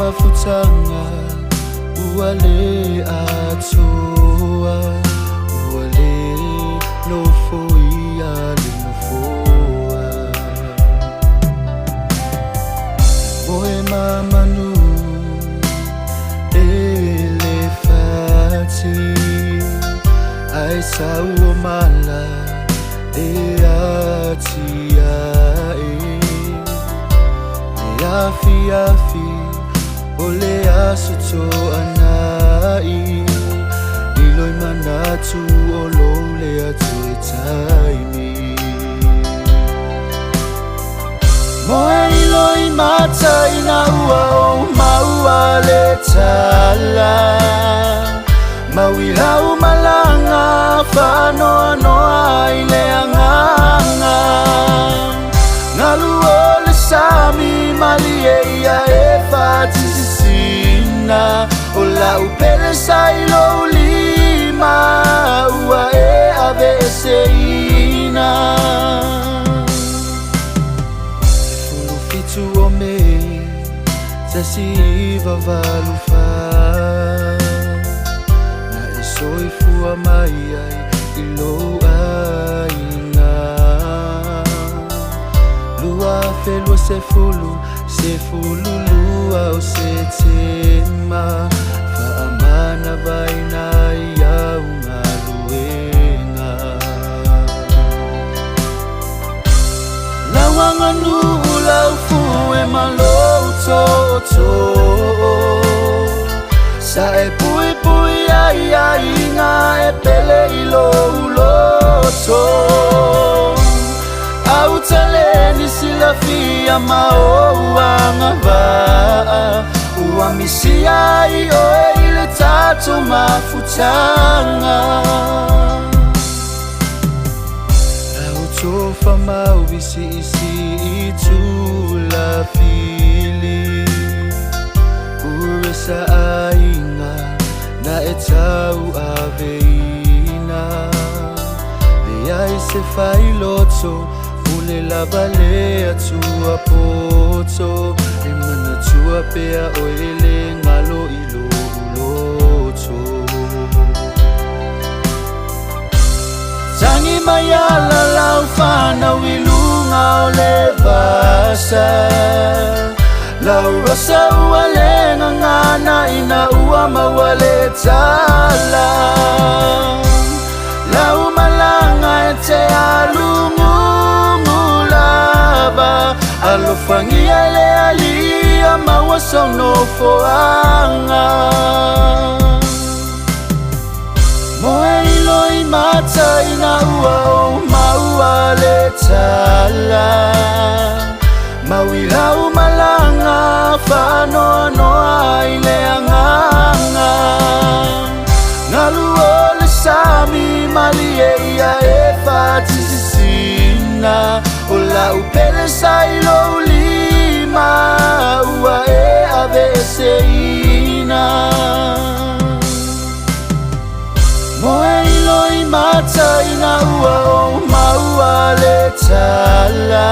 mafutanga uwale atoa uwale nofoia linofoa moe mamanu elefati aisa uomala eatia yafi yafi ole asuto anai iloi manatu olole atoi taimi moe iloi mata ina ua o maua le tala mawila umalanga fanoa noa ile anganga ngaluo le sami malie ia fatisina ola upele sailo lima ua aveseina fulu fitu ome tasiva valufa na esoifua mai ai ilo aina lua felua sefulu lua o setema faamana vaina ia unga luenga lawanga nula ufue malou toto sa e pui pui ai inga e pele ilo uloto au taleni silafia maoanga va ua misia I oe ile tatu mafutanga au tofa mau visi isi itu la fili uresa ainga na etau aveina Lea se fai loto Ule la balea tua poto Imana tua pea oele ngalo ilo uloto Tangi mayala laufana wilunga ole basa Lau rosa ualenga ngana ina uama wale tala Lau malanga ete alungulaba Alofangi ale alia mawaso no foanga Moe iloi mata ina ua o maua le tala Mawila umalanga fanoa noa ile anganga Ngaluo le sami malie ia fatisina Ola upele sailo lima ua aveseina Moe iloi mata ina ua o maua le tala